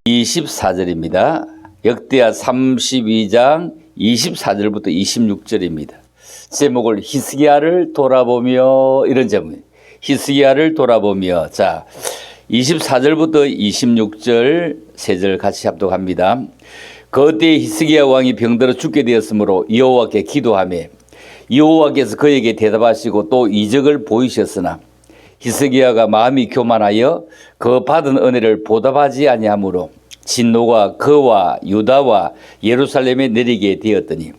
24절입니다. 역대하 32장 24절부터 26절입니다. 제목을 히스기야를 돌아보며, 이런 제목이에요. 히스기야를 돌아보며. 자, 24절부터 26절 세 절 같이 합독합니다. 그때 히스기야 왕이 병들어 죽게 되었으므로 여호와께 기도하며 여호와께서 그에게 대답하시고 또 이적을 보이셨으나 히스기야가 마음이 교만하여 그 받은 은혜를 보답하지 아니하므로 진노가 그와 유다와 예루살렘에 내리게 되었더니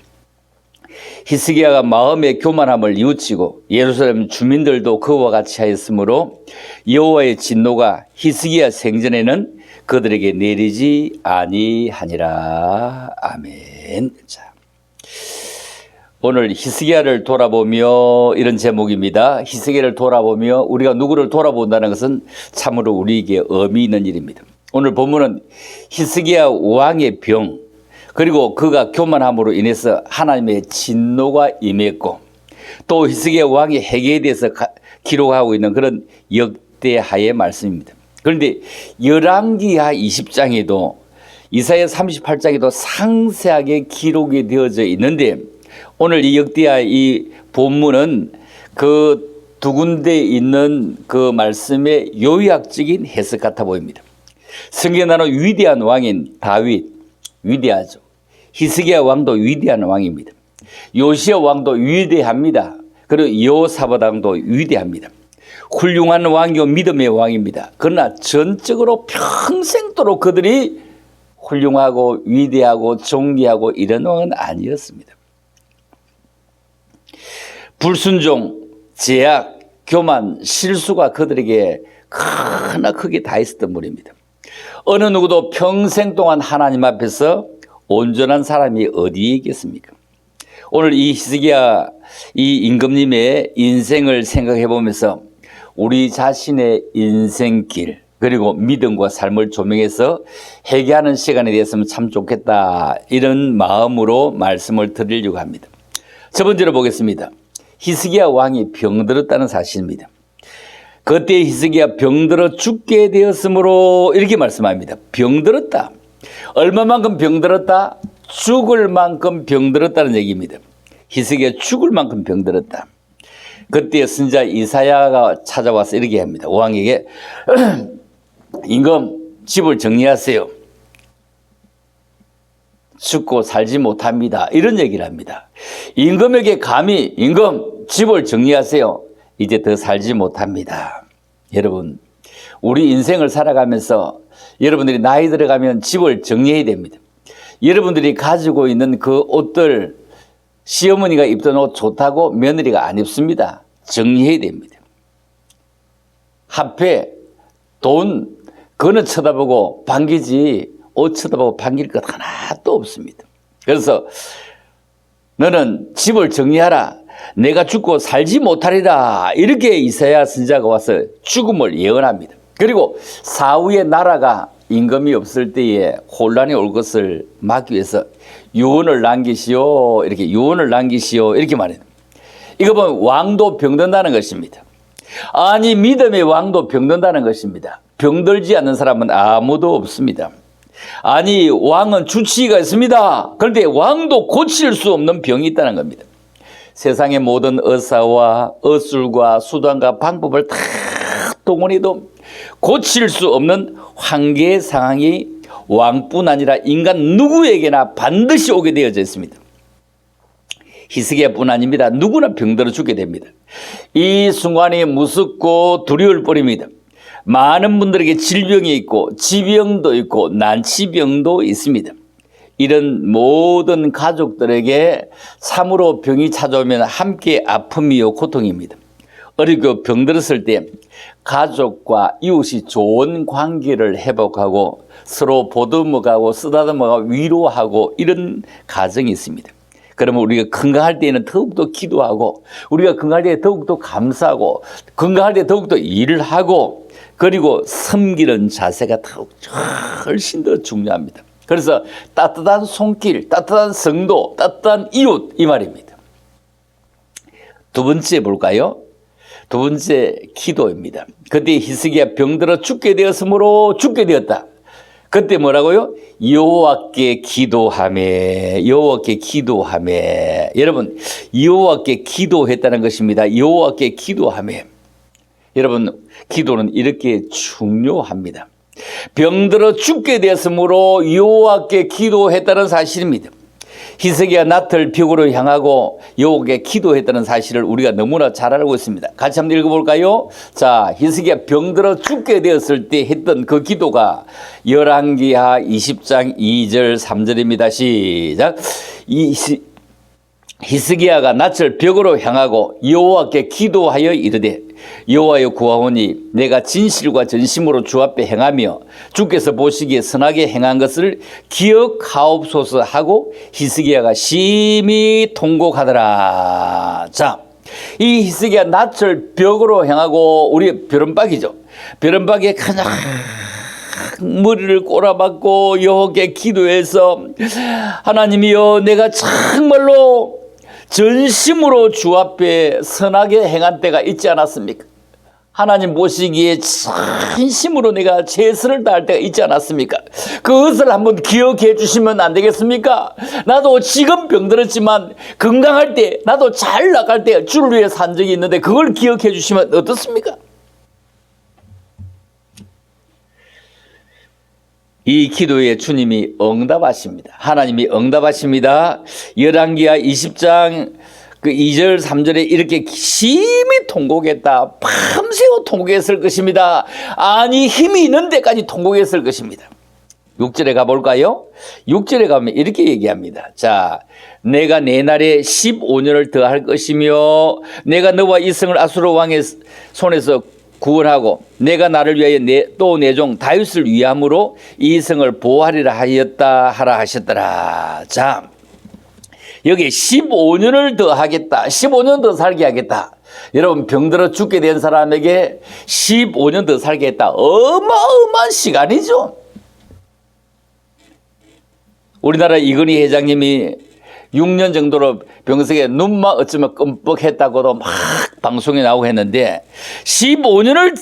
히스기야가 마음의 교만함을 뉘우치고 예루살렘 주민들도 그와 같이 하였으므로 여호와의 진노가 히스기야 생전에는 그들에게 내리지 아니하니라. 아멘. 자, 오늘 히스기야를 돌아보며, 이런 제목입니다. 히스기야를 돌아보며, 우리가 누구를 돌아본다는 것은 참으로 우리에게 의미 있는 일입니다. 오늘 본문은 히스기야 왕의 병, 그리고 그가 교만함으로 인해서 하나님의 진노가 임했고, 또 히스기야 왕의 회개에 대해서 기록하고 있는 그런 역대하의 말씀입니다. 그런데 열왕기하 20장에도 이사야 38장에도 상세하게 기록이 되어져 있는데, 오늘 이 역대하 이 본문은 그 두 군데 있는 그 말씀의 요약적인 해석 같아 보입니다. 성경에는 위대한 왕인 다윗, 위대하죠. 히스기야 왕도 위대한 왕입니다. 요시야 왕도 위대합니다. 그리고 여호사밧 왕도 위대합니다. 훌륭한 왕이요 믿음의 왕입니다. 그러나 전적으로 평생도록 그들이 훌륭하고 위대하고 존귀하고 이런 왕은 아니었습니다. 불순종, 제약, 교만, 실수가 그들에게 크게 다 있었던 분입니다. 어느 누구도 평생 동안 하나님 앞에서 온전한 사람이 어디에 있겠습니까? 오늘 이 히스기야 이 임금님의 인생을 생각해 보면서 우리 자신의 인생길, 그리고 믿음과 삶을 조명해서 회개하는 시간이 되었으면 참 좋겠다, 이런 마음으로 말씀을 드리려고 합니다. 첫 번째로 보겠습니다. 히스기야 왕이 병들었다는 사실입니다. 그때 히스기야 병들어 죽게 되었으므로, 이렇게 말씀합니다. 병들었다. 얼마만큼 병들었다? 죽을 만큼 병들었다는 얘기입니다. 히스기야 죽을 만큼 병들었다. 그때 선지자 이사야가 찾아와서 이렇게 합니다. 왕에게 임금, 집을 정리하세요. 죽고 살지 못합니다. 이런 얘기를 합니다. 임금에게 감히 임금, 집을 정리하세요. 이제 더 살지 못합니다. 여러분, 우리 인생을 살아가면서 여러분들이 나이 들어가면 집을 정리해야 됩니다. 여러분들이 가지고 있는 그 옷들, 시어머니가 입던 옷 좋다고 며느리가 안 입습니다. 정리해야 됩니다. 화폐, 돈, 그거는 쳐다보고 반기지 옷 쳐다보고 반길 것 하나도 없습니다. 그래서 너는 집을 정리하라. 내가 죽고 살지 못하리라. 이렇게 이사야 선지자가 와서 죽음을 예언합니다. 그리고 사후의 나라가 임금이 없을 때에 혼란이 올 것을 막기 위해서 유언을 남기시오. 이렇게 유언을 남기시오. 이렇게 말해요. 이거 보면 왕도 병든다는 것입니다. 아니, 믿음의 왕도 병든다는 것입니다. 병들지 않는 사람은 아무도 없습니다. 아니, 왕은 주치의가 있습니다. 그런데 왕도 고칠 수 없는 병이 있다는 겁니다. 세상의 모든 의사와 의술과 수단과 방법을 다 동원해도 고칠 수 없는 한계의 상황이 왕뿐 아니라 인간 누구에게나 반드시 오게 되어져 있습니다. 히스기야뿐 아닙니다. 누구나 병들어 죽게 됩니다. 이 순간이 무섭고 두려울 뿐입니다. 많은 분들에게 질병이 있고 지병도 있고 난치병도 있습니다. 이런 모든 가족들에게 참으로 병이 찾아오면 함께 아픔이요 고통입니다. 어리고 병들었을 때 가족과 이웃이 좋은 관계를 회복하고 서로 보듬어가고 쓰다듬어가고 위로하고 이런 가정이 있습니다. 그러면 우리가 건강할 때에는 더욱더 기도하고, 우리가 건강할 때 더욱더 감사하고, 건강할 때 더욱더 일을 하고, 그리고 섬기는 자세가 훨씬 더 중요합니다. 그래서 따뜻한 손길, 따뜻한 성도, 따뜻한 이웃, 이 말입니다. 두 번째 볼까요? 두 번째 기도입니다. 그때 히스기야 병들어 죽게 되었으므로 죽게 되었다. 그때 뭐라고요? 여호와께 기도하며, 여호와께 기도하며. 여러분, 여호와께 기도했다는 것입니다. 여호와께 기도하며. 여러분, 기도는 이렇게 중요합니다. 병들어 죽게 되었으므로 여호와께 기도했다는 사실입니다. 히스기야 낫을 벽으로 향하고 여호와께 기도했다는 사실을 우리가 너무나 잘 알고 있습니다. 같이 한번 읽어볼까요? 자, 히스기야 병들어 죽게 되었을 때 했던 그 기도가 열왕기하 20장 2절 3절입니다. 시작. 히스기야가 낯을 벽으로 향하고 여호와께 기도하여 이르되 여호와여 구하오니 내가 진실과 전심으로 주 앞에 행하며 주께서 보시기에 선하게 행한 것을 기억하옵소서 하고 히스기야가 심히 통곡하더라. 자, 이 히스기야 낯을 벽으로 향하고 우리 벼른박이죠. 벼른박이에 그냥 머리를 꼬라박고 여호와께 기도해서 하나님이여 내가 정말로 전심으로 주 앞에 선하게 행한 때가 있지 않았습니까? 하나님 보시기에 진심으로 내가 최선을 다할 때가 있지 않았습니까? 그것을 한번 기억해 주시면 안 되겠습니까? 나도 지금 병들었지만 건강할 때, 나도 잘 나갈 때 주를 위해 산 적이 있는데 그걸 기억해 주시면 어떻습니까? 이 기도에 주님이 응답하십니다. 하나님이 응답하십니다. 열왕기하 20장 그 2절 3절에 이렇게 심히 통곡했다. 밤새워 통곡했을 것입니다. 아니 힘이 있는 데까지 통곡했을 것입니다. 6절에 가볼까요? 6절에 가면 이렇게 얘기합니다. 자, 내가 내 날에 15년을 더할 것이며 내가 너와 이성을 아수르 왕의 손에서 구원하고 내가 나를 위하여 또 내 종 다윗을 위함으로 이 성을 보호하리라 하였다 하라 하셨더라. 자, 여기 15년을 더 하겠다. 15년 더 살게 하겠다. 여러분 병들어 죽게 된 사람에게 15년 더 살게 했다. 어마어마한 시간이죠. 우리나라 이건희 회장님이 6년 정도로 병석에 눈만 어쩌면 끔뻑했다고도 막 방송에 나오고 했는데 15년을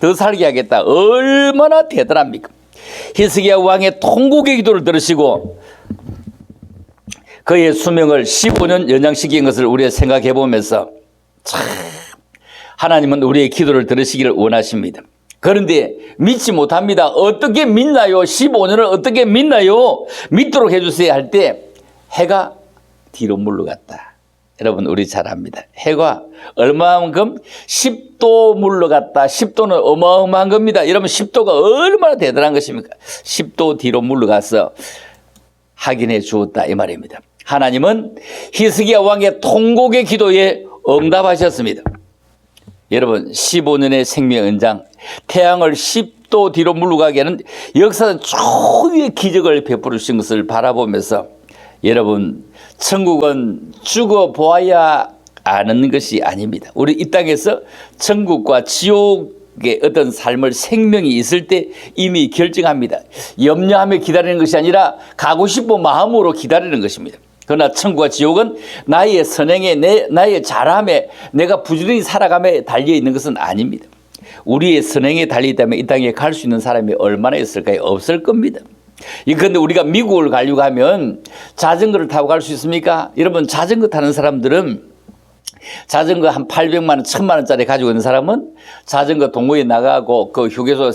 더 살게 하겠다. 얼마나 대단합니까? 히스기야 왕의 통곡의 기도를 들으시고 그의 수명을 15년 연장시킨 것을 우리가 생각해 보면서 참 하나님은 우리의 기도를 들으시기를 원하십니다. 그런데 믿지 못합니다. 어떻게 믿나요? 15년을 어떻게 믿나요? 믿도록 해주세요 할 때 해가 뒤로 물러갔다. 여러분 우리 잘 압니다. 해가 얼마만큼 10도 물러갔다. 10도는 어마어마한 겁니다. 여러분 10도가 얼마나 대단한 것입니까? 10도 뒤로 물러가서 확인해 주었다 이 말입니다. 하나님은 히스기야 왕의 통곡의 기도에 응답하셨습니다. 여러분 15년의 생명 연장, 태양을 10도 뒤로 물러가게 하는 역사적 초유의 기적을 베풀어 주신 것을 바라보면서 여러분 천국은 죽어보아야 아는 것이 아닙니다. 우리 이 땅에서 천국과 지옥의 어떤 삶을 생명이 있을 때 이미 결정합니다. 염려하며 기다리는 것이 아니라 가고 싶은 마음으로 기다리는 것입니다. 그러나 천국과 지옥은 나의 선행에 나의 잘함에 내가 부지런히 살아가며 달려있는 것은 아닙니다. 우리의 선행에 달려있다면 이 땅에 갈 수 있는 사람이 얼마나 있을까요? 없을 겁니다. 그런데 우리가 미국을 가려고 하면 자전거를 타고 갈 수 있습니까? 여러분 자전거 타는 사람들은 자전거 한 800만 원, 1000만 원짜리 가지고 있는 사람은 자전거 동호회 나가고 그 휴게소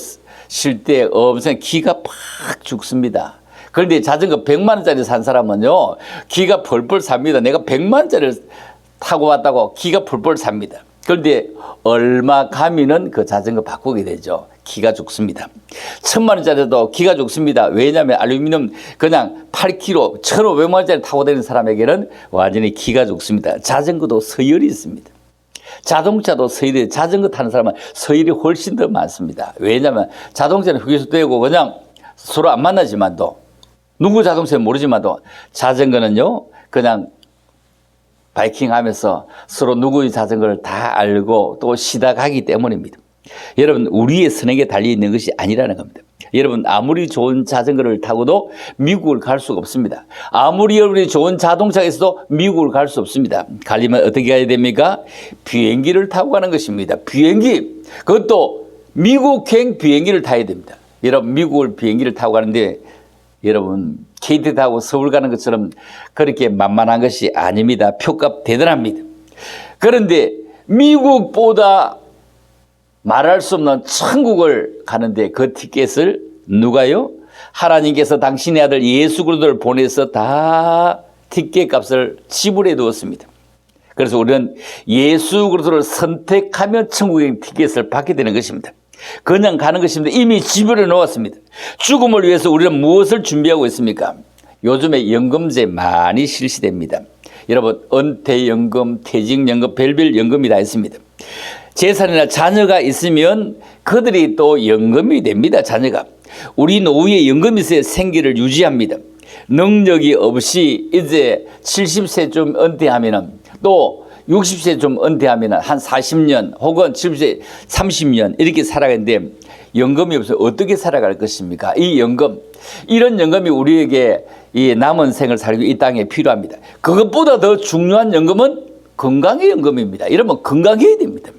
쉴 때 엄청 기가 팍 죽습니다. 그런데 자전거 100만 원짜리 산 사람은요 기가 펄펄 삽니다. 내가 100만 원짜리를 타고 왔다고 기가 펄펄 삽니다. 그런데 얼마 가면은 그 자전거 바꾸게 되죠. 기가 죽습니다. 1000만 원짜리도 기가 죽습니다. 왜냐하면 알루미늄 그냥 8kg, 1500만 원짜리 타고 다니는 사람에게는 완전히 기가 죽습니다. 자전거도 서열이 있습니다. 자동차도 서열이, 자전거 타는 사람은 서열이 훨씬 더 많습니다. 왜냐하면 자동차는 휴게소 되고 그냥 서로 안 만나지만도 누구 자동차는 모르지만도 자전거는요 그냥 바이킹 하면서 서로 누구의 자전거를 다 알고 또 시다 가기 때문입니다. 여러분 우리의 선행에 달려있는 것이 아니라는 겁니다. 여러분 아무리 좋은 자전거를 타고도 미국을 갈 수가 없습니다. 아무리 여러분이 좋은 자동차가 있어도 미국을 갈 수 없습니다. 가려면 어떻게 가야 됩니까? 비행기를 타고 가는 것입니다. 비행기, 그것도 미국행 비행기를 타야 됩니다. 여러분 미국을 비행기를 타고 가는데 여러분 KT 타고 서울 가는 것처럼 그렇게 만만한 것이 아닙니다. 표값 대단합니다. 그런데 미국보다 말할 수 없는 천국을 가는데 그 티켓을 누가요? 하나님께서 당신의 아들 예수 그리스도를 보내서 다 티켓 값을 지불해 두었습니다. 그래서 우리는 예수 그리스도를 선택하면 천국의 티켓을 받게 되는 것입니다. 그냥 가는 것입니다. 이미 지불해 놓았습니다. 죽음을 위해서 우리는 무엇을 준비하고 있습니까? 요즘에 연금제 많이 실시됩니다. 여러분 은퇴연금, 퇴직연금, 별별 연금이 다 있습니다. 재산이나 자녀가 있으면 그들이 또 연금이 됩니다. 자녀가. 우리 노후에 연금이 있어야 생계를 유지합니다. 능력이 없이 이제 70세쯤 은퇴하면은 또 60세 좀 은퇴하면 한 40년 혹은 70세 30년 이렇게 살아가는데 연금이 없어 어떻게 살아갈 것입니까? 이 연금, 이런 연금이 우리에게 이 남은 생을 살기 이 땅에 필요합니다. 그것보다 더 중요한 연금은 건강의 연금입니다. 이러면 건강해야 됩니다.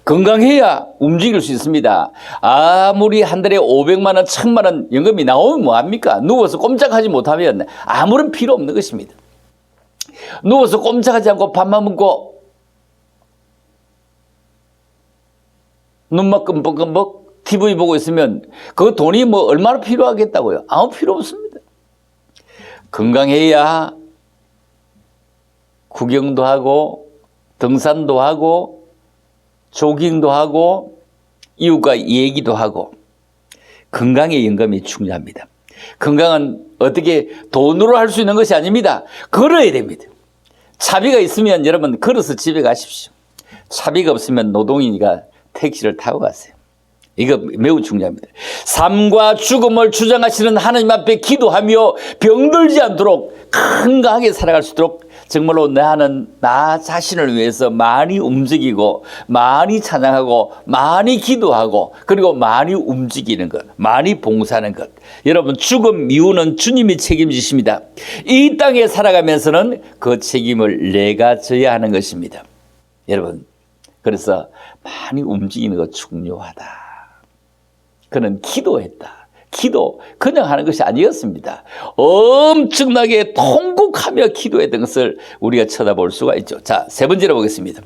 건강해야 움직일 수 있습니다. 아무리 한 달에 500만 원, 1000만 원 연금이 나오면 뭐합니까? 누워서 꼼짝하지 못하면 아무런 필요 없는 것입니다. 누워서 꼼짝하지 않고 밥만 먹고 눈만 끔뻑끔뻑 TV 보고 있으면 그 돈이 뭐 얼마나 필요하겠다고요? 아무 필요 없습니다. 건강해야 구경도 하고 등산도 하고 조깅도 하고 이웃과 얘기도 하고 건강의 연금이 중요합니다. 건강은 어떻게 돈으로 할 수 있는 것이 아닙니다. 걸어야 됩니다. 차비가 있으면 여러분 걸어서 집에 가십시오. 차비가 없으면 노동이니까 택시를 타고 가세요. 이거 매우 중요합니다. 삶과 죽음을 주장하시는 하나님 앞에 기도하며 병들지 않도록 건강하게 살아갈 수 있도록 정말로 나는 나 자신을 위해서 많이 움직이고 많이 찬양하고 많이 기도하고 그리고 많이 움직이는 것, 많이 봉사하는 것. 여러분 죽음 이후는 주님이 책임지십니다. 이 땅에 살아가면서는 그 책임을 내가 져야 하는 것입니다. 여러분 그래서 많이 움직이는 것 중요하다. 그는 기도했다. 기도 그냥 하는 것이 아니었습니다. 엄청나게 통곡하며 기도했던 것을 우리가 쳐다볼 수가 있죠. 자, 세 번째로 보겠습니다.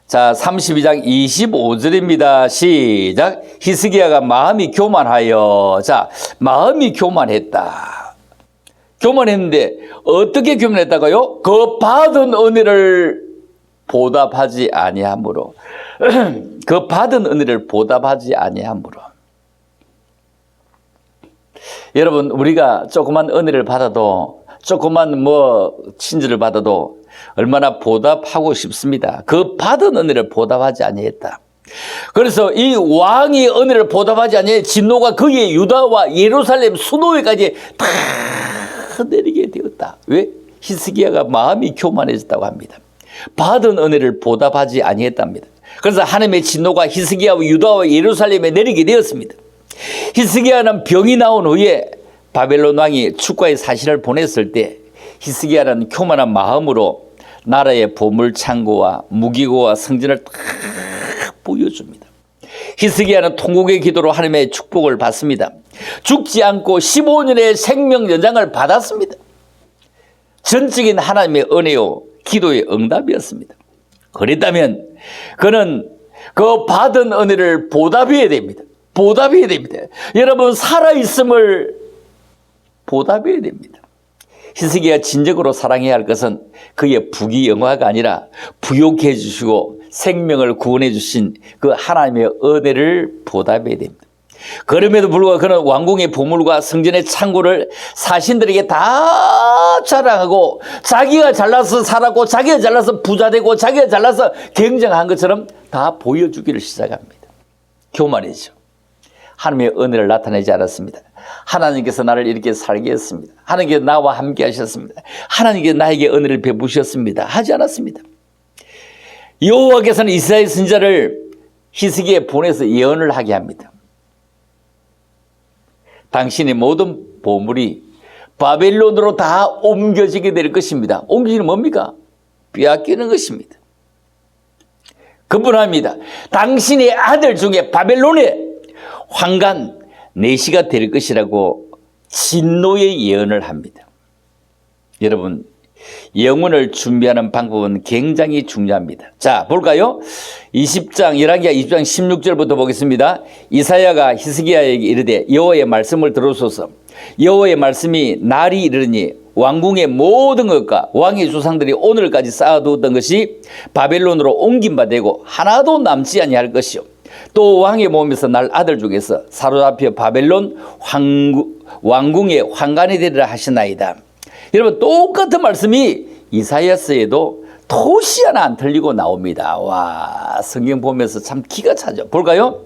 자, 32장 25절입니다. 시작. 히스기야가 마음이 교만하여. 자, 마음이 교만했다. 교만했는데 어떻게 교만했다고요? 그 받은 은혜를 보답하지 아니함으로. 그 받은 은혜를 보답하지 아니함으로. 여러분 우리가 조그만 은혜를 받아도 조그만 뭐 친절을 받아도 얼마나 보답하고 싶습니다. 그 받은 은혜를 보답하지 아니했다. 그래서 이 왕이 은혜를 보답하지 아니해 진노가 그의 유다와 예루살렘 수도에까지 다 내리게 되었다. 왜? 히스기야가 마음이 교만해졌다고 합니다. 받은 은혜를 보답하지 아니했답니다. 그래서 하나님의 진노가 히스기야와 유다와 예루살렘에 내리게 되었습니다. 히스기야는 병이 나온 후에 바벨론 왕이 축가의 사신을 보냈을 때 히스기야는 교만한 마음으로 나라의 보물창고와 무기고와 성전을 다 보여줍니다. 히스기야는 통곡의 기도로 하나님의 축복을 받습니다. 죽지 않고 15년의 생명 연장을 받았습니다. 전적인 하나님의 은혜요 기도의 응답이었습니다. 그랬다면 그는 그 받은 은혜를 보답해야 됩니다. 보답해야 됩니다. 여러분 살아있음을 보답해야 됩니다. 히스기야가 진정으로 사랑해야 할 것은 그의 부귀영화가 아니라 부욕해 주시고 생명을 구원해 주신 그 하나님의 은혜를 보답해야 됩니다. 그럼에도 불구하고 그는 왕궁의 보물과 성전의 창고를 사신들에게 다 자랑하고 자기가 잘나서 살았고 자기가 잘나서 부자되고 자기가 잘나서 경쟁한 것처럼 다 보여주기를 시작합니다. 교만이죠. 하나님의 은혜를 나타내지 않았습니다. 하나님께서 나를 이렇게 살게 했습니다. 하나님께서 나와 함께 하셨습니다. 하나님께서 나에게 은혜를 베푸셨습니다. 하지 않았습니다. 여호와께서는 이스라엘 선지자를 히스기야에 보내서 예언을 하게 합니다. 당신의 모든 보물이 바벨론으로 다 옮겨지게 될 것입니다. 옮기는 뭡니까? 빼앗기는 것입니다. 그뿐합니다. 당신의 아들 중에 바벨론에 황간 내시가 될 것이라고 진노의 예언을 합니다. 여러분, 영혼을 준비하는 방법은 굉장히 중요합니다. 자, 볼까요? 20장 20장 16절부터 보겠습니다. 이사야가 히스기야에게 이르되 여호와의 말씀을 들으소서. 여호와의 말씀이 날이 이르니 왕궁의 모든 것과 왕의 조상들이 오늘까지 쌓아두었던 것이 바벨론으로 옮긴 바 되고 하나도 남지 아니할 것이요. 또 왕의 몸에서 날 아들 중에서 사로잡혀 바벨론 왕궁의 황관이 되리라 하시나이다. 여러분, 똑같은 말씀이 이사야서에도 토시 하나 안 틀리고 나옵니다. 와, 성경 보면서 참 기가 차죠. 볼까요?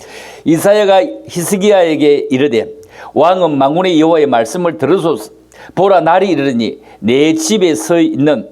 이사야가 히스기야에게 이르되 왕은 만군의 여호와의 말씀을 들으소서. 보라, 날이 이르니 내 집에 서 있는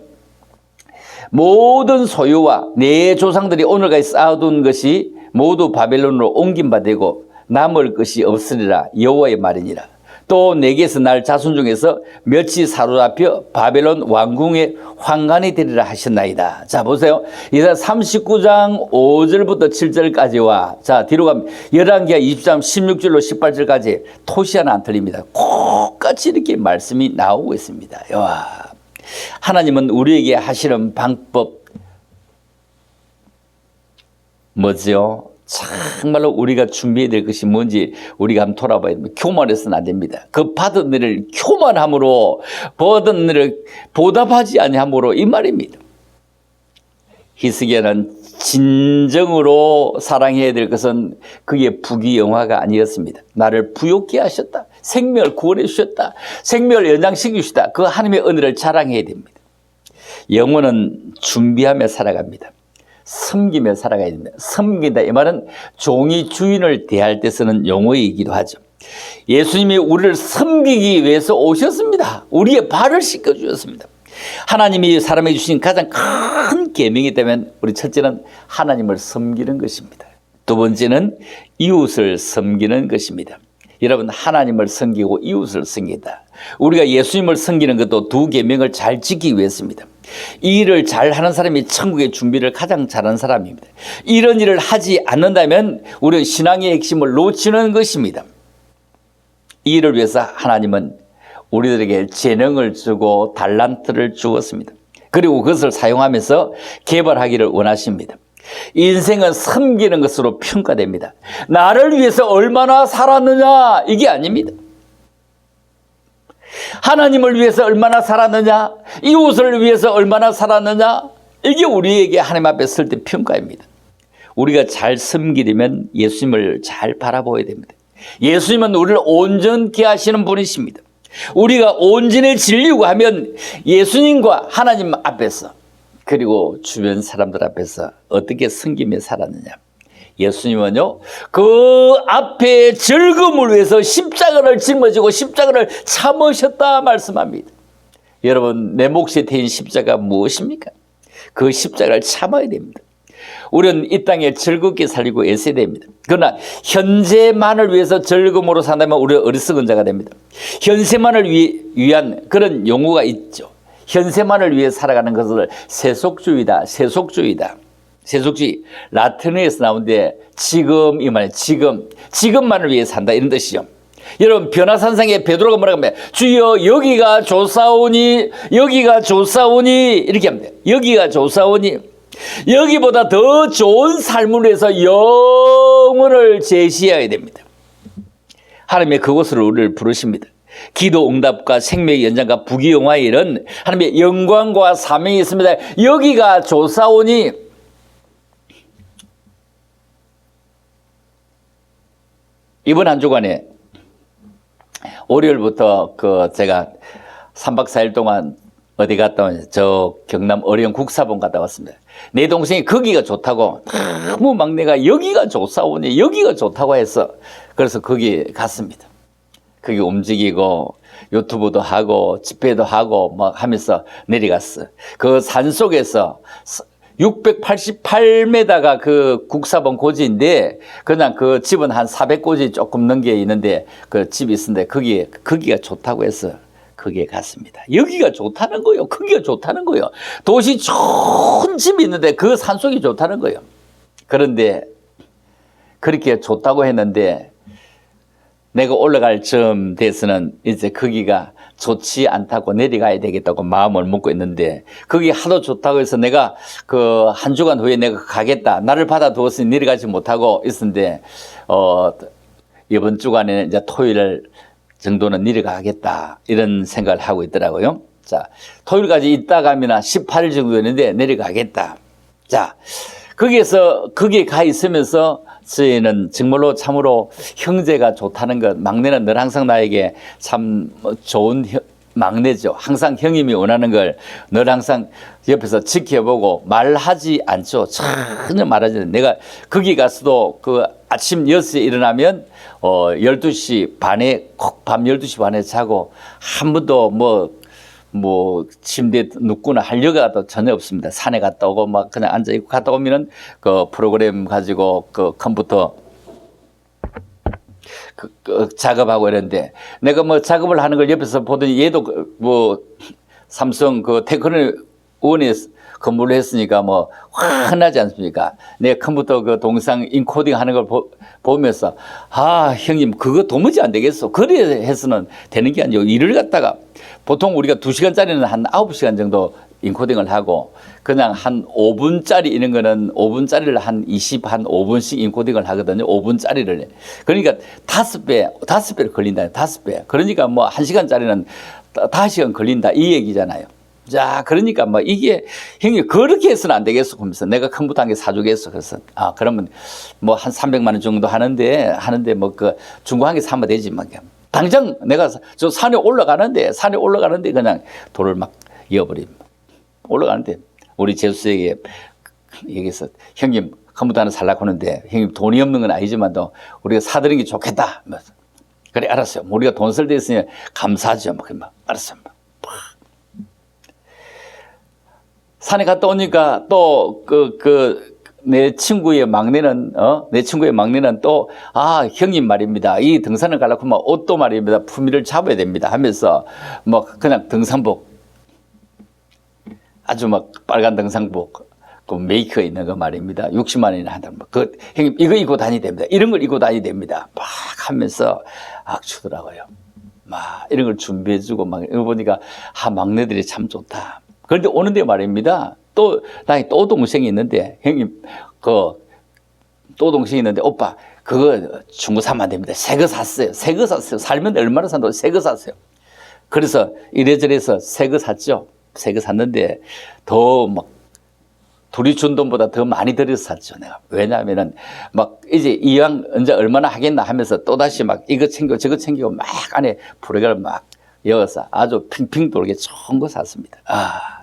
모든 소유와 내 조상들이 오늘까지 쌓아둔 것이 모두 바벨론으로 옮긴 바 되고 남을 것이 없으리라. 여호와의 말이니라. 또 내게서 날 자손 중에서 몇이 사로잡혀 바벨론 왕궁의 황관이 되리라 하셨나이다. 자, 보세요. 이사 39장 5절부터 7절까지와 자, 뒤로 가면 11기하 20장 16절로 18절까지 토시 하나 안 틀립니다. 똑같이 이렇게 말씀이 나오고 있습니다. 와, 하나님은 우리에게 하시는 방법 뭐죠? 정말로 우리가 준비해야 될 것이 뭔지 우리가 한번 돌아봐야 됩니다. 교만해서는 안 됩니다. 그 받은 일을 교만함으로 받은 일을 보답하지 아니함으로 이 말입니다. 히스기야는 진정으로 사랑해야 될 것은 그의 부귀영화가 아니었습니다. 나를 부욕케 하셨다. 생명을 구원해 주셨다. 생명을 연장시켜 주셨다. 그 하나님의 은혜를 자랑해야 됩니다. 영혼은 준비하며 살아갑니다. 섬기며 살아가야 됩니다. 섬긴다, 이 말은 종이 주인을 대할 때 쓰는 용어이기도 하죠. 예수님이 우리를 섬기기 위해서 오셨습니다. 우리의 발을 씻겨주셨습니다. 하나님이 사람에게 주신 가장 큰 계명이 되면 우리 첫째는 하나님을 섬기는 것입니다. 두 번째는 이웃을 섬기는 것입니다. 여러분, 하나님을 섬기고 이웃을 섬기다. 우리가 예수님을 섬기는 것도 두 계명을 잘 지키기 위해서입니다. 이 일을 잘하는 사람이 천국의 준비를 가장 잘하는 사람입니다. 이런 일을 하지 않는다면 우리는 신앙의 핵심을 놓치는 것입니다. 이 일을 위해서 하나님은 우리들에게 재능을 주고 달란트를 주었습니다. 그리고 그것을 사용하면서 개발하기를 원하십니다. 인생은 섬기는 것으로 평가됩니다. 나를 위해서 얼마나 살았느냐, 이게 아닙니다. 하나님을 위해서 얼마나 살았느냐, 이웃을 위해서 얼마나 살았느냐, 이게 우리에게 하나님 앞에 설 때 평가입니다. 우리가 잘 섬기려면 예수님을 잘 바라보아야 됩니다. 예수님은 우리를 온전케 하시는 분이십니다. 우리가 온전해지려고 하면 예수님과 하나님 앞에서 그리고 주변 사람들 앞에서 어떻게 섬기며 살았느냐. 예수님은요, 그 앞에 즐거움을 위해서 십자가를 짊어지고 십자가를 참으셨다 말씀합니다. 여러분, 내 몫이 되는 십자가 무엇입니까? 그 십자가를 참아야 됩니다. 우리는 이 땅에 즐겁게 살리고 애써야 됩니다. 그러나 현재만을 위해서 즐거움으로 산다면 우리가 어리석은 자가 됩니다. 현세만을 위한 그런 용어가 있죠. 현세만을 위해 살아가는 것을 세속주의다. 세속주의, 라틴어에서 나오는데 지금, 이 말이에요. 지금만을 위해 산다, 이런 뜻이죠. 여러분, 변화산상에 베드로가 뭐라고 하면 주여 여기가 좋사오니 이렇게 합니다. 여기가 좋사오니, 여기보다 더 좋은 삶을 위해서 영혼을 제시해야 됩니다. 하나님의 그곳으로 우리를 부르십니다. 기도 응답과 생명의 연장과 부귀영화의 일은 하나님의 영광과 사명이 있습니다. 여기가 좋사오니, 이번 한 주간에 월요일부터 제가 3박 4일 동안 어디 갔다 왔냐, 저 경남 어려운 국사본 갔다 왔습니다. 내 동생이 거기가 좋다고, 너무 막내가 여기가 좋사오니 여기가 좋다고 해서 그래서 거기 갔습니다. 거기 움직이고 유튜브도 하고 집회도 하고 막 하면서 내려갔어. 그 산 속에서 688m가 그 국사본 고지인데 그냥 그 집은 한 400고지 조금 넘게 있는데 그 집이 있었는데 거기가 좋다고 해서 거기에 갔습니다. 여기가 좋다는 거예요. 거기가 좋다는 거예요. 도시 좋은 집이 있는데 그 산속이 좋다는 거예요. 그런데 그렇게 좋다고 했는데 내가 올라갈 쯤 돼서는 이제 거기가 좋지 않다고 내려가야 되겠다고 마음을 먹고 있는데, 거기 하도 좋다고 해서 내가 그 한 주간 후에 내가 가겠다, 나를 받아두었으니 내려가지 못하고 있었는데, 이번 주간에는 이제 토요일 정도는 내려가겠다, 이런 생각을 하고 있더라고요. 자, 토요일까지 있다 가면 18일 정도 되는데 내려가겠다. 자, 거기에 가 있으면서 저희는 정말로 참으로 형제가 좋다는 것, 막내는 늘 항상 나에게 참 좋은 막내죠. 항상 형님이 원하는 걸 늘 항상 옆에서 지켜보고 말하지 않죠. 전혀 말하지 않아요. 내가 거기 가서도 그 아침 6시에 일어나면 12시 반에 꼭 밤 12시 반에 자고 한 번도 뭐 침대에 눕거나 하려고 전혀 없습니다. 산에 갔다 오고 막 그냥 앉아 있고, 갔다 오면은 그 프로그램 가지고 그 컴퓨터 작업하고 이랬는데, 내가 뭐 작업을 하는 걸 옆에서 보더니 얘도 뭐 삼성 그 테크노원에 근무를 했으니까 뭐 화나지 않습니까? 내 컴퓨터 그 동상 인코딩 하는 걸 보면서, 아, 형님, 그거 도무지 안 되겠어. 그래 해서는 되는 게 아니고, 일을 갖다가 보통 우리가 2시간짜리는 한 9시간 정도 인코딩을 하고, 그냥 한 5분짜리 이런 거는 5분짜리를 한 5분씩 인코딩을 하거든요. 5분짜리를. 그러니까 5배를 걸린다. 5배. 그러니까 뭐 1시간짜리는 5시간 걸린다. 이 얘기잖아요. 자, 그러니까 뭐 이게 형님 그렇게 해서는 안 되겠어. 그러면서 내가 컴퓨터 한 개 사주겠어. 그래서 그러면 뭐 한 300만 원 정도 하는데 뭐 그 중고 한 개 사면 되지 막. 당장 내가 저 산에 올라가는데 그냥 돌을 막 이어버립니다. 올라가는데 우리 제수에게 얘기해서, 형님 컴퓨터 하나 살라고 하는데 형님 돈이 없는 건 아니지만도 우리가 사드리는 게 좋겠다. 그래, 알았어요. 우리가 돈 쓸 데 있으니 감사하죠. 알았어요. 산에 갔다 오니까 또 내 친구의 막내는 또, 형님 말입니다. 이 등산을 가려고 하면 옷도 말입니다. 품위를 잡아야 됩니다. 하면서 뭐 그냥 등산복, 아주 막 빨간 등산복, 그 메이커 있는 거 말입니다. 60만 원이나 한다. 형님 이거 입고 다니야 됩니다. 이런 걸 입고 다니야 됩니다. 막 하면서 주더라고요. 막 이런 걸 준비해주고 막 이거 보니까 막내들이 참 좋다. 그런데 오는데 말입니다. 나의 또 동생이 있는데, 형님, 또 동생이 있는데, 오빠, 그거 중고 사면 안 됩니다. 새 거 샀어요. 살면 얼마나 산다고 새 거 샀어요. 그래서 이래저래서 새 거 샀죠. 새 거 샀는데, 둘이 준 돈보다 더 많이 들여서 샀죠, 내가. 왜냐하면은, 이제 이왕 언제 얼마나 하겠나 하면서 또다시 이거 챙기고 저거 챙기고 막 안에 프로그램을 막 여어서 아주 핑핑 돌게 좋은 거 샀습니다.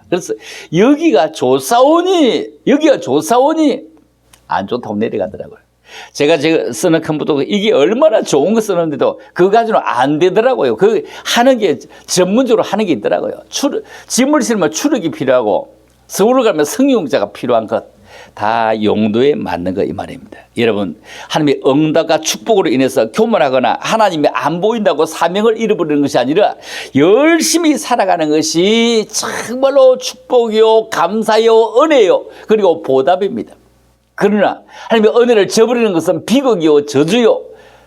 그래서 여기가 좋사오니 안 좋다고 내려가더라고요. 제가 쓰는 컴퓨터가 이게 얼마나 좋은 거 쓰는데도 그거 가지고는 안 되더라고요. 그 하는 게 전문적으로 하는 게 있더라고요. 짐을 실으면 추력이 필요하고, 서울을 가면 승용자가 필요한 것, 다 용도에 맞는 거 이 말입니다. 여러분, 하나님의 응답과 축복으로 인해서 교만하거나 하나님이 안 보인다고 사명을 잃어버리는 것이 아니라 열심히 살아가는 것이 정말로 축복이요, 감사요, 은혜요, 그리고 보답입니다. 그러나 하나님의 은혜를 저버리는 것은 비극이요, 저주요,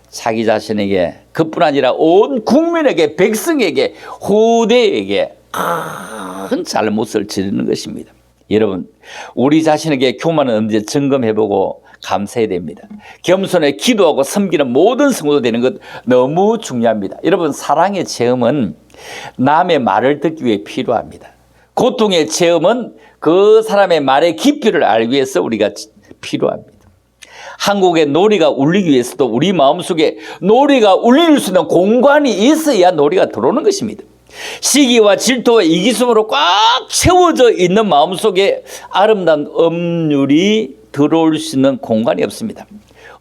자기 자신에게 그뿐 아니라 온 국민에게, 백성에게, 후대에게 큰 잘못을 지르는 것입니다. 여러분, 우리 자신에게 교만은 언제 점검해보고 감사해야 됩니다. 겸손에 기도하고 섬기는 모든 성도가 되는 것 너무 중요합니다. 여러분, 사랑의 체험은 남의 말을 듣기 위해 필요합니다. 고통의 체험은 그 사람의 말의 깊이를 알기 위해서 우리가 필요합니다. 한국의 노래가 울리기 위해서도 우리 마음속에 노래가 울릴 수 있는 공간이 있어야 노래가 들어오는 것입니다. 시기와 질투와 이기심으로 꽉 채워져 있는 마음속에 아름다운 음률이 들어올 수 있는 공간이 없습니다.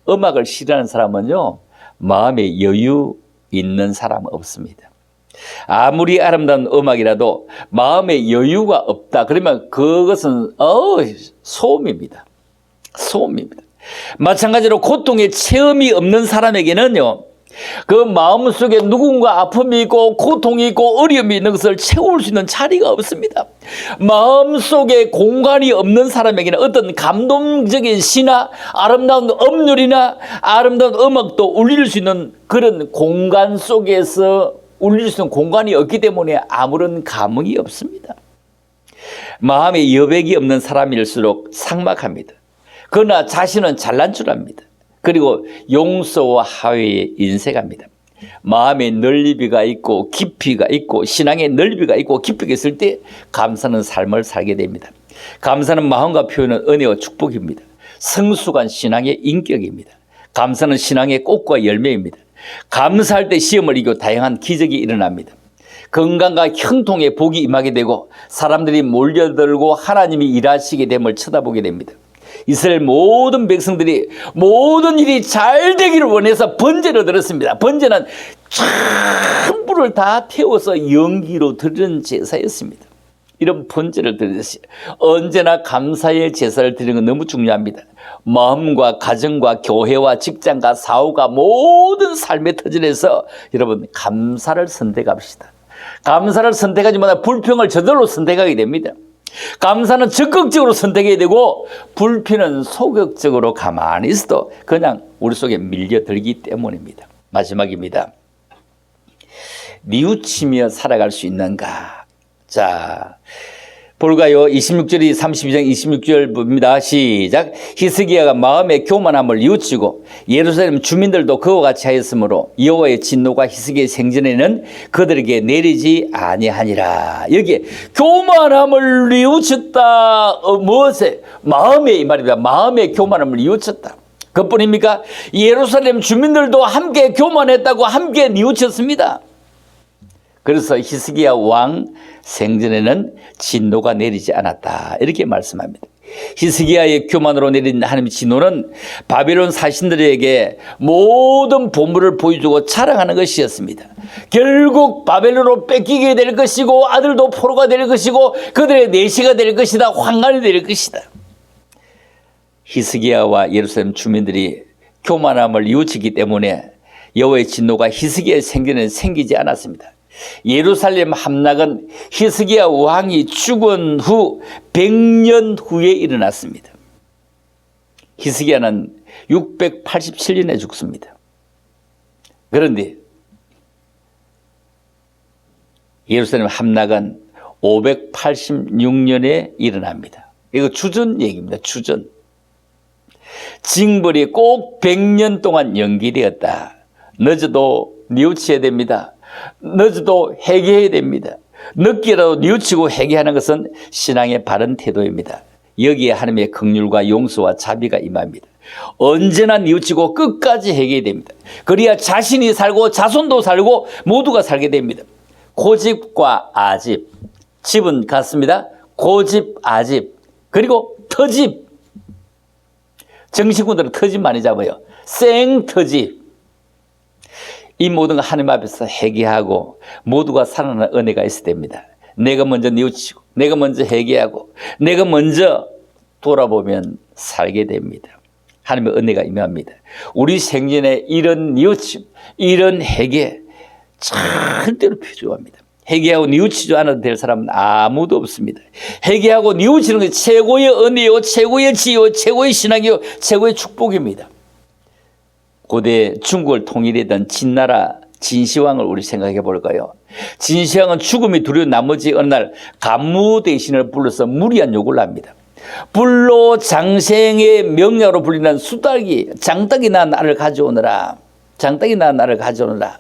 음악을 싫어하는 사람은요, 마음에 여유 있는 사람은 없습니다. 아무리 아름다운 음악이라도 마음에 여유가 없다, 그러면 그것은 소음입니다. 소음입니다. 마찬가지로 고통의 체험이 없는 사람에게는요, 그 마음속에 누군가 아픔이 있고 고통이 있고 어려움이 있는 것을 채울 수 있는 자리가 없습니다. 마음속에 공간이 없는 사람에게는 어떤 감동적인 시나 아름다운 음률이나 아름다운 음악도 울릴 수 있는 그런 공간 속에서 울릴 수 있는 공간이 없기 때문에 아무런 감흥이 없습니다. 마음에 여백이 없는 사람일수록 삭막합니다. 그러나 자신은 잘난 줄 압니다. 그리고 용서와 화해에 인색합니다. 마음에 넓이가 있고 깊이가 있고 신앙에 넓이가 있고 깊이가 있을 때 감사는 삶을 살게 됩니다. 감사는 마음과 표현은 은혜와 축복입니다. 성숙한 신앙의 인격입니다. 감사는 신앙의 꽃과 열매입니다. 감사할 때 시험을 이겨 다양한 기적이 일어납니다. 건강과 형통의 복이 임하게 되고 사람들이 몰려들고 하나님이 일하시게 됨을 쳐다보게 됩니다. 이스라엘 모든 백성들이 모든 일이 잘 되기를 원해서 번제를 드렸습니다. 번제는 전부를 다 태워서 연기로 드리는 제사였습니다. 이런 번제를 드리듯이 언제나 감사의 제사를 드리는 건 너무 중요합니다. 마음과 가정과 교회와 직장과 사후가 모든 삶의 터전에서 여러분 감사를 선택합시다. 감사를 선택하지만 불평을 저절로 선택하게 됩니다. 감사는 적극적으로 선택해야 되고 불평은 소극적으로 가만히 있어도 그냥 우리 속에 밀려들기 때문입니다. 마지막입니다. 뉘우치며 살아갈 수 있는가? 자, 볼까요? 26절이 32장 26절입니다. 시작. 히스기야가 마음의 교만함을 뉘우치고 예루살렘 주민들도 그와 같이 하였으므로 여호와의 진노가 히스기야의 생전에는 그들에게 내리지 아니하니라. 여기에 교만함을 뉘우쳤다. 무엇에? 마음에 이 말입니다. 마음의 교만함을 뉘우쳤다. 그뿐입니까? 예루살렘 주민들도 함께 교만했다고 함께 뉘우쳤습니다. 그래서 히스기야 왕 생전에는 진노가 내리지 않았다. 이렇게 말씀합니다. 히스기야의 교만으로 내린 하나님의 진노는 바벨론 사신들에게 모든 보물을 보여주고 자랑하는 것이었습니다. 결국 바벨론으로 뺏기게 될 것이고 아들도 포로가 될 것이고 그들의 내시가 될 것이다. 환관이 될 것이다. 히스기야와 예루살렘 주민들이 교만함을 뉘우치기 때문에 여호와의 진노가 히스기야의 생전에는 생기지 않았습니다. 예루살렘 함락은 히스기야 왕이 죽은 후 100년 후에 일어났습니다. 히스기야는 687년에 죽습니다. 그런데 예루살렘 함락은 586년에 일어납니다. 이거 주전 얘기입니다. 주전. 징벌이 꼭 100년 동안 연기되었다. 늦어도 뉘우쳐야 됩니다. 늦어도 회개해야 됩니다. 늦게라도 뉘우치고 회개하는 것은 신앙의 바른 태도입니다. 여기에 하나님의 긍휼과 용서와 자비가 임합니다. 언제나 뉘우치고 끝까지 회개해야 됩니다. 그래야 자신이 살고 자손도 살고 모두가 살게 됩니다. 고집과 아집. 집은 같습니다. 고집, 아집. 그리고 터집. 정치군들은 터집 많이 잡아요. 생터집. 이 모든 거 하나님 앞에서 회개하고 모두가 살아나는 은혜가 있어야 됩니다. 내가 먼저 뉘우치고 내가 먼저 회개하고 내가 먼저 돌아보면 살게 됩니다. 하나님의 은혜가 임합니다. 우리 생전에 이런 뉘우침, 이런 회개 절대로 필요합니다. 회개하고 뉘우치지 않아도 될 사람은 아무도 없습니다. 회개하고 뉘우치는 것이 최고의 은혜요, 최고의 지혜요, 최고의 신앙이요, 최고의 축복입니다. 고대 중국을 통일했던 진나라 진시황을 우리 생각해 볼까요? 진시황은 죽음이 두려운 나머지 어느 날 간무 대신을 불러서 무리한 요구를 합니다. 불로 장생의 명령으로 불리는 수닭이 장닭이 낳은 나를 가져오너라. 장닭이 낳은 나를 가져오너라.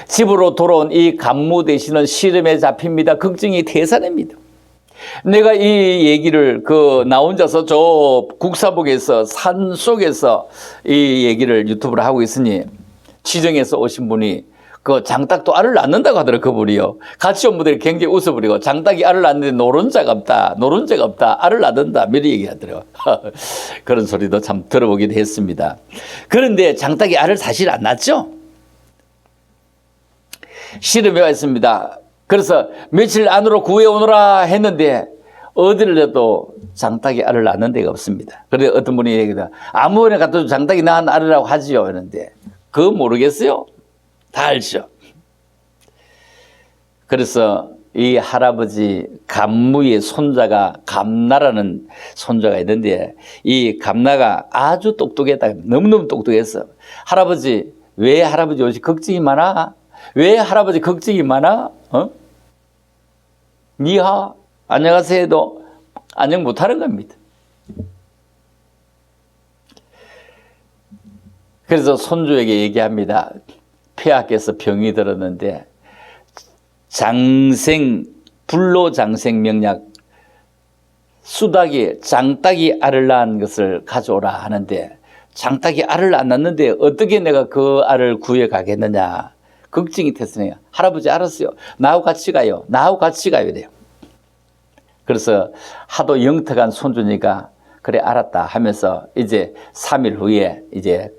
집으로 돌아온 이 간무 대신은 시름에 잡힙니다. 걱정이 태산입니다. 내가 이 얘기를 나 혼자서 저 국사복에서 산 속에서 이 얘기를 유튜브로 하고 있으니 지정에서 오신 분이 그 장닭도 알을 낳는다고 하더라고요. 그분이요. 같이 온 분들이 굉장히 웃어버리고 장닭이 알을 낳는데 노른자가 없다. 알을 낳는다. 미리 얘기하더라고요. 그런 소리도 참 들어보기도 했습니다. 그런데 장닭이 알을 사실 안 낳죠? 시름에 와 있습니다. 그래서 며칠 안으로 구해오너라 했는데 어디를 해도 장닭이 알을 낳는 데가 없습니다. 그래서 어떤 분이 얘기합니다. 아무나 갖다 장닭이 낳은 알이라고 하지요. 했는데 그거 모르겠어요. 다 알죠. 그래서 이 할아버지 감무의 손자가 감나라는 손자가 있는데 이 감나가 아주 똑똑했다. 너무너무 똑똑했어. 할아버지, 왜 할아버지 요새 걱정이 많아? 왜 할아버지 걱정이 많아? 니하, 안녕하세요 해도 안녕 못하는 겁니다. 그래서 손주에게 얘기합니다. 폐하께서 병이 들었는데 불로장생 명약 수닭이 장닭이 알을 낳은 것을 가져오라 하는데 장닭이 알을 안 낳는데 어떻게 내가 그 알을 구해 가겠느냐 걱정이 됐으니 할아버지 알았어요. 나하고 같이 가요. 나하고 같이 가야 돼요. 그래서 하도 영특한 손주니까 그래 알았다 하면서 이제 3일 후에 이제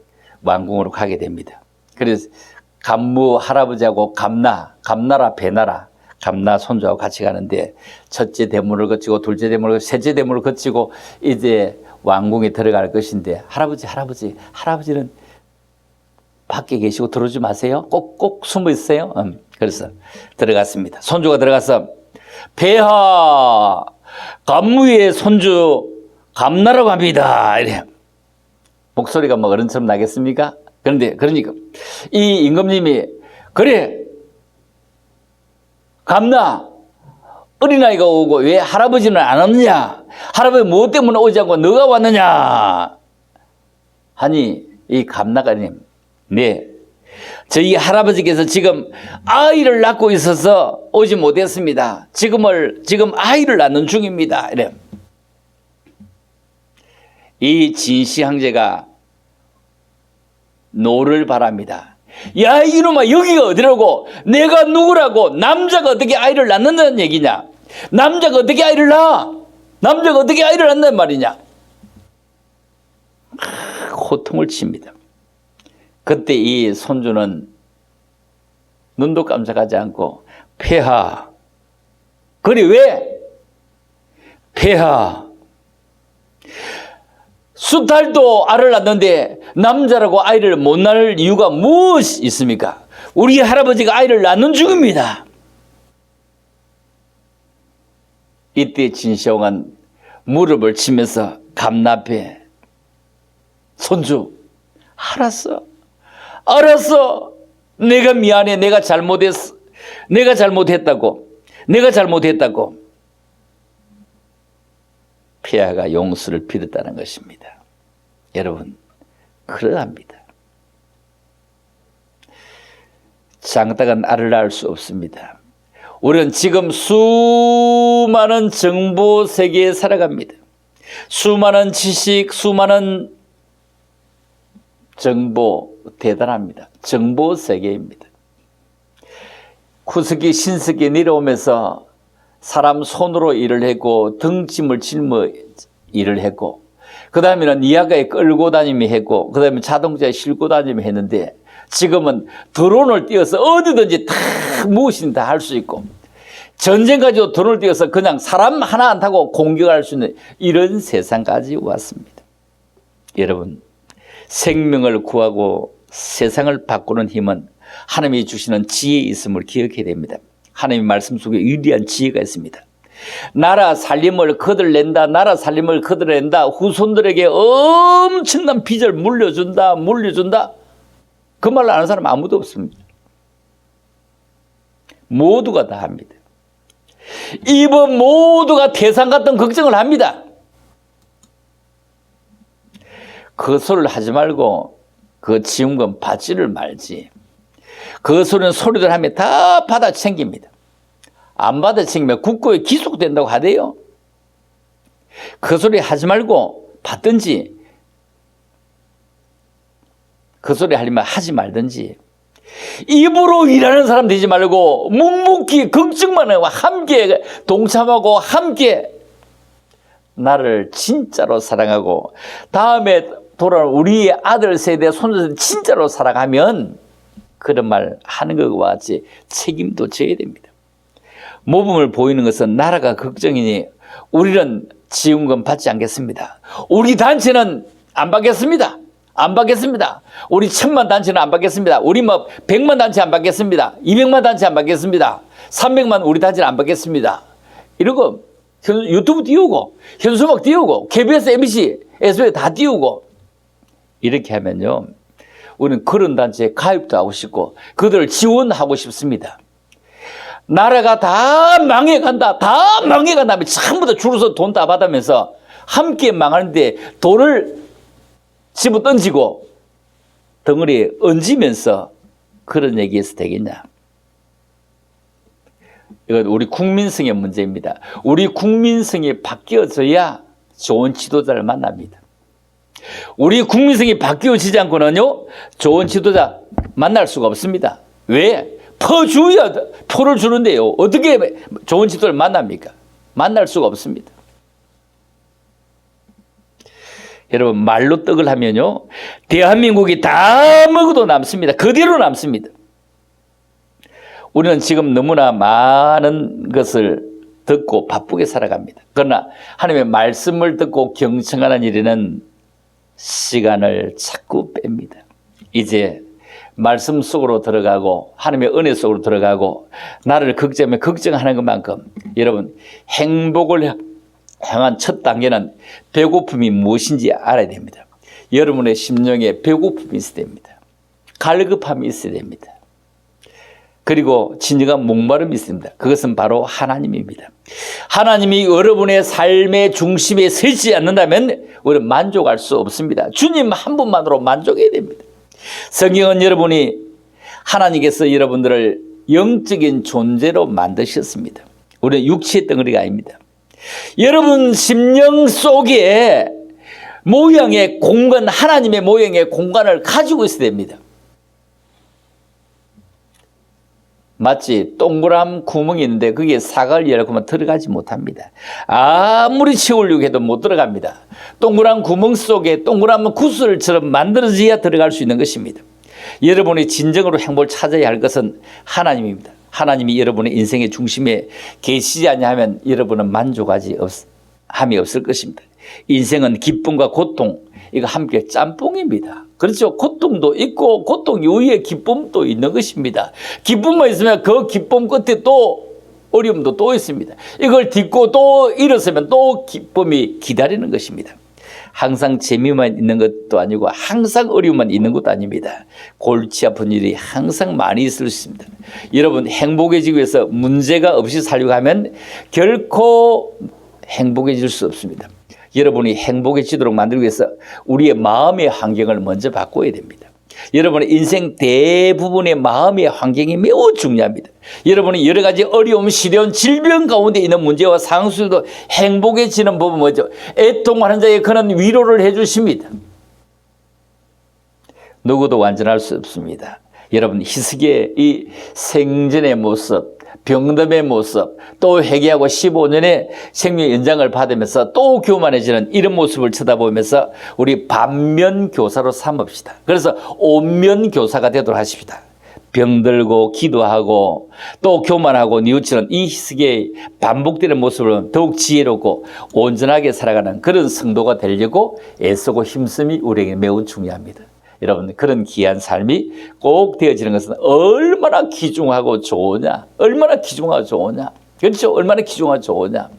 왕궁으로 가게 됩니다. 그래서 감무 할아버지하고 감나라 배나라 감나 손주하고 같이 가는데 첫째 대문을 거치고 둘째 대문을 거치고 셋째 대문을 거치고 이제 왕궁에 들어갈 것인데 할아버지는 밖에 계시고 들어오지 마세요. 꼭 숨어 있어요. 그래서 들어갔습니다. 손주가 들어가서 폐하 감무의 손주 감나라고 합니다. 이래. 목소리가 뭐 어른처럼 나겠습니까? 그러니까 이 임금님이 그래 감나 어린아이가 오고 왜 할아버지는 안 왔느냐? 할아버지 무엇 때문에 오지 않고 너가 왔느냐? 하니 이 감나가님 네 저희 할아버지께서 지금 아이를 낳고 있어서 오지 못했습니다. 지금 아이를 낳는 중입니다. 이래. 이 진시 황제가 노를 바랍니다. 야 이놈아 여기가 어디라고? 내가 누구라고? 남자가 어떻게 아이를 낳는다는 얘기냐? 남자가 어떻게 아이를 낳아? 남자가 어떻게 아이를 낳는단 말이냐? 호통을 칩니다. 그때 이 손주는 눈도 깜짝하지 않고 폐하 그래 왜? 폐하 수탈도 알을 낳는데 남자라고 아이를 못 낳을 이유가 무엇이 있습니까? 우리 할아버지가 아이를 낳는 중입니다. 이때 진시황은 무릎을 치면서 감나페 손주 알았어 내가 미안해 내가 잘못했다고 폐하가 용서를 빌었다는 것입니다. 여러분 그러합니다. 장닭은 알을 낳을 수 없습니다. 우리는 지금 수많은 정보 세계에 살아갑니다. 수많은 지식, 수많은 정보 대단합니다. 정보 세계입니다. 구석기 신석기 내려오면서 사람 손으로 일을 했고 등짐을 짊어 일을 했고 그 다음에는 이하가에 끌고 다니며 했고 그 다음에 자동차에 싣고 다니며 했는데 지금은 드론을 띄워서 어디든지 다 무엇이든 다 할 수 있고 전쟁 가지고 드론을 띄워서 그냥 사람 하나 안 타고 공격할 수 있는 이런 세상까지 왔습니다. 여러분 생명을 구하고 세상을 바꾸는 힘은 하나님이 주시는 지혜에 있음을 기억해야 됩니다. 하나님의 말씀 속에 위대한 지혜가 있습니다. 나라 살림을 거들낸다. 후손들에게 엄청난 빚을 물려준다. 그 말을 아는 사람 아무도 없습니다. 모두가 다 합니다. 이번 모두가 태산 같은 걱정을 합니다. 그 소리를 하지 말고 그 지원금 받지를 말지. 그 소리는 소리들 하면 다 받아 챙깁니다. 안 받아 챙기면 국고에 기속된다고 하대요. 그 소리 하지 말고 받든지 그 소리 하려면 하지 말든지 입으로 일하는 사람 되지 말고 묵묵히 걱정만 하고 함께 동참하고 함께 나를 진짜로 사랑하고 다음에 돌아올 우리의 아들 세대 손자들 진짜로 사랑하면 그런 말 하는 것과 같이 책임도 져야 됩니다. 모범을 보이는 것은 나라가 걱정이니 우리는 지원금 받지 않겠습니다. 우리 단체는 안 받겠습니다. 안 받겠습니다. 우리 1000만 단체는 안 받겠습니다. 우리 뭐 100만 단체 안 받겠습니다. 200만 단체 안 받겠습니다. 300만 우리 단체는 안 받겠습니다. 이러고 유튜브 띄우고 현수막 띄우고 KBS, MBC, SBS 다 띄우고 이렇게 하면요. 우리는 그런 단체에 가입도 하고 싶고 그들을 지원하고 싶습니다. 나라가 다 망해간다. 다 망해간다면 전부 다 줄어서 돈 다 받으면서 함께 망하는데 돈을 집어 던지고 덩어리에 얹으면서 그런 얘기해서 되겠냐. 이건 우리 국민성의 문제입니다. 우리 국민성이 바뀌어져야 좋은 지도자를 만납니다. 우리 국민성이 바뀌어지지 않고는요, 좋은 지도자 만날 수가 없습니다. 왜? 표를 주는데요. 어떻게 좋은 지도자를 만납니까? 만날 수가 없습니다. 여러분, 말로 떡을 하면요, 대한민국이 다 먹어도 남습니다. 그대로 남습니다. 우리는 지금 너무나 많은 것을 듣고 바쁘게 살아갑니다. 그러나 하나님의 말씀을 듣고 경청하는 일에는 시간을 자꾸 뺍니다. 이제 말씀 속으로 들어가고 하나님의 은혜 속으로 들어가고 나를 걱정하는 것만큼 여러분 행복을 향한 첫 단계는 배고픔이 무엇인지 알아야 됩니다. 여러분의 심령에 배고픔이 있어야 됩니다. 갈급함이 있어야 됩니다. 그리고 진정한 목마름이 있습니다. 그것은 바로 하나님입니다. 하나님이 여러분의 삶의 중심에 서지 않는다면 우리는 만족할 수 없습니다. 주님 한 분만으로 만족해야 됩니다. 성경은 여러분이 하나님께서 여러분들을 영적인 존재로 만드셨습니다. 우리는 육체의 덩어리가 아닙니다. 여러분 심령 속에 모양의 공간, 하나님의 모양의 공간을 가지고 있어야 됩니다. 마치 동그란 구멍이 있는데 거기에 사과를 열고만 들어가지 못합니다. 아무리 채우려고 해도 못 들어갑니다. 동그란 구멍 속에 동그란 구슬처럼 만들어져야 들어갈 수 있는 것입니다. 여러분이 진정으로 행복을 찾아야 할 것은 하나님입니다. 하나님이 여러분의 인생의 중심에 계시지 않냐면 여러분은 함이 없을 것입니다. 인생은 기쁨과 고통, 이거 함께 짬뽕입니다. 그렇죠. 고통도 있고 고통 이후에 기쁨도 있는 것입니다. 기쁨만 있으면 그 기쁨 끝에 또 어려움도 또 있습니다. 이걸 딛고 또 일어서면 또 기쁨이 기다리는 것입니다. 항상 재미만 있는 것도 아니고 항상 어려움만 있는 것도 아닙니다. 골치 아픈 일이 항상 많이 있을 수 있습니다. 여러분 행복해지기 위해서 문제가 없이 살려고 하면 결코 행복해질 수 없습니다. 여러분이 행복해지도록 만들기 위해서 우리의 마음의 환경을 먼저 바꿔야 됩니다. 여러분의 인생 대부분의 마음의 환경이 매우 중요합니다. 여러분이 여러 가지 어려움, 시련, 질병 가운데 있는 문제와 상황 속에도 행복해지는 법은 뭐죠? 애통하는 자에 그는 위로를 해주십니다. 누구도 완전할 수 없습니다. 여러분 희석의 이 생전의 모습, 병듦의 모습, 또 회개하고 15년의 생명 연장을 받으면서 또 교만해지는 이런 모습을 쳐다보면서 우리 반면교사로 삼읍시다. 그래서 온면교사가 되도록 하십시다. 병들고 기도하고 또 교만하고 뉘우치는 이 희석의 반복되는 모습을 더욱 지혜롭고 온전하게 살아가는 그런 성도가 되려고 애쓰고 힘쓰이 우리에게 매우 중요합니다. 여러분 그런 귀한 삶이 꼭 되어지는 것은 얼마나 귀중하고 좋으냐. 얼마나 귀중하고 좋으냐. 그렇죠. 얼마나 귀중하고 좋으냐.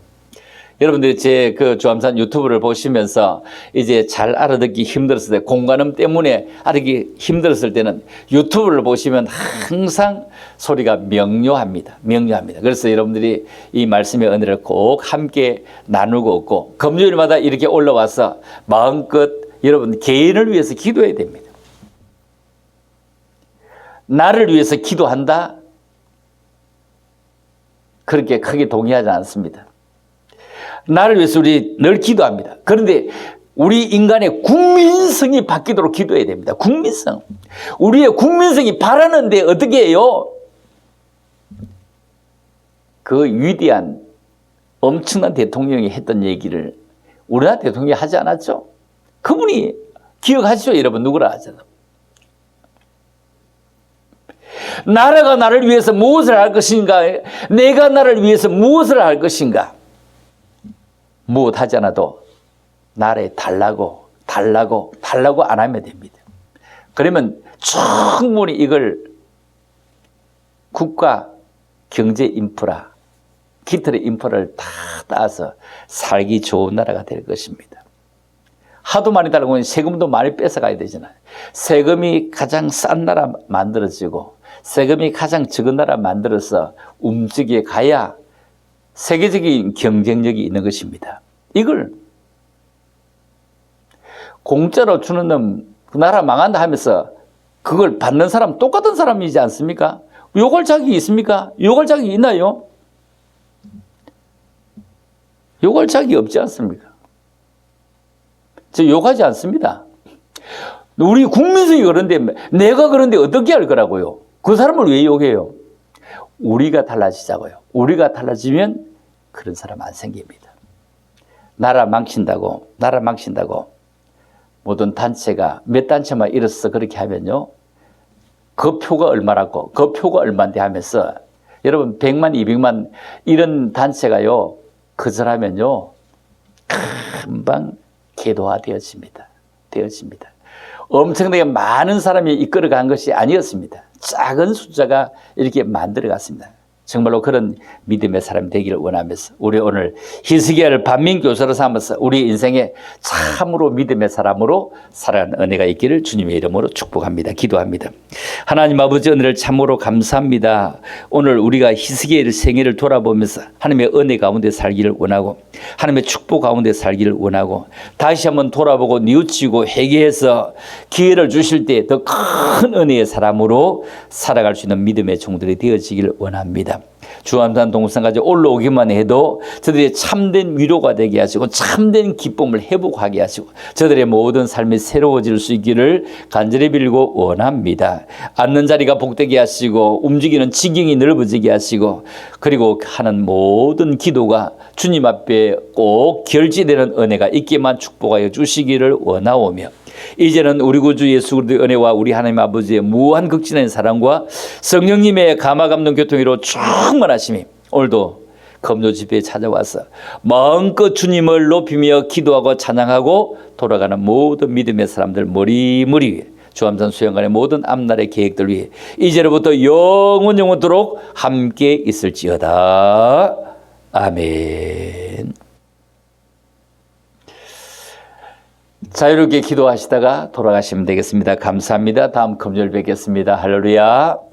여러분들이 제 그 주암산 유튜브를 보시면서 이제 잘 알아듣기 힘들었을 때 공간음 때문에 알아듣기 힘들었을 때는 유튜브를 보시면 항상 소리가 명료합니다. 명료합니다. 그래서 여러분들이 이 말씀의 은혜를 꼭 함께 나누고 있고 금요일마다 이렇게 올라와서 마음껏 여러분 개인을 위해서 기도해야 됩니다. 나를 위해서 기도한다? 그렇게 크게 동의하지 않습니다. 나를 위해서 우리 늘 기도합니다. 그런데 우리 인간의 국민성이 바뀌도록 기도해야 됩니다. 국민성. 우리의 국민성이 바라는데 어떻게 해요? 그 위대한 엄청난 대통령이 했던 얘기를 우리나라 대통령이 하지 않았죠? 그분이 기억하시죠? 여러분 누구라 하잖아요. 나라가 나를 위해서 무엇을 할 것인가? 내가 나를 위해서 무엇을 할 것인가? 무엇 하지 않아도 나라에 달라고 달라고 안 하면 됩니다. 그러면 충분히 이걸 국가 경제 인프라, 기틀의 인프라를 다 따서 살기 좋은 나라가 될 것입니다. 하도 많이 달라고 하면 세금도 많이 뺏어가야 되잖아요. 세금이 가장 싼 나라 만들어지고 세금이 가장 적은 나라 만들어서 움직여 가야 세계적인 경쟁력이 있는 것입니다. 이걸 공짜로 주는 놈 그 나라 망한다 하면서 그걸 받는 사람 똑같은 사람이지 않습니까? 욕할 자격이 있습니까? 욕할 자격이 있나요? 욕할 자격이 없지 않습니까? 저 욕하지 않습니다. 우리 국민성이 그런데 내가 그런데 어떻게 할 거라고요? 그 사람을 왜 욕해요? 우리가 달라지자고요. 우리가 달라지면 그런 사람 안 생깁니다. 나라 망친다고 모든 단체가 몇 단체만 일어서서 그렇게 하면요. 그 표가 얼마라고, 그 표가 얼마인데 하면서 여러분 100만, 200만 이런 단체가요. 거절하면요. 금방 궤도화되어집니다. 엄청나게 많은 사람이 이끌어간 것이 아니었습니다. 작은 숫자가 이렇게 만들어갔습니다. 정말로 그런 믿음의 사람이 되기를 원하면서 우리 오늘 히스기야를 반민교사로 삼아서 우리 인생에 참으로 믿음의 사람으로 살아가는 은혜가 있기를 주님의 이름으로 축복합니다. 기도합니다. 하나님 아버지 은혜를 참으로 감사합니다. 오늘 우리가 히스기야의 생애를 돌아보면서 하나님의 은혜 가운데 살기를 원하고 하나님의 축복 가운데 살기를 원하고 다시 한번 돌아보고 뉘우치고 회개해서 기회를 주실 때 더 큰 은혜의 사람으로 살아갈 수 있는 믿음의 종들이 되어지기를 원합니다. 주암산 동산까지 올라오기만 해도 저들의 참된 위로가 되게 하시고 참된 기쁨을 회복하게 하시고 저들의 모든 삶이 새로워질 수 있기를 간절히 빌고 원합니다. 앉는 자리가 복되게 하시고 움직이는 지경이 넓어지게 하시고 그리고 하는 모든 기도가 주님 앞에 꼭 결지되는 은혜가 있게만 축복하여 주시기를 원하오며 이제는 우리 구주 예수 그리스도의 은혜와 우리 하나님 아버지의 무한 극진한 사랑과 성령님의 감화감동 교통으로 충만하심이 오늘도 금요 집회에 찾아와서 마음껏 주님을 높이며 기도하고 찬양하고 돌아가는 모든 믿음의 사람들 머리머리 위에 주암산 수영관의 모든 앞날의 계획들 위해 이제로부터 영원토록 함께 있을지어다. 아멘. 자유롭게 기도하시다가 돌아가시면 되겠습니다. 감사합니다. 다음 금요일 뵙겠습니다. 할렐루야.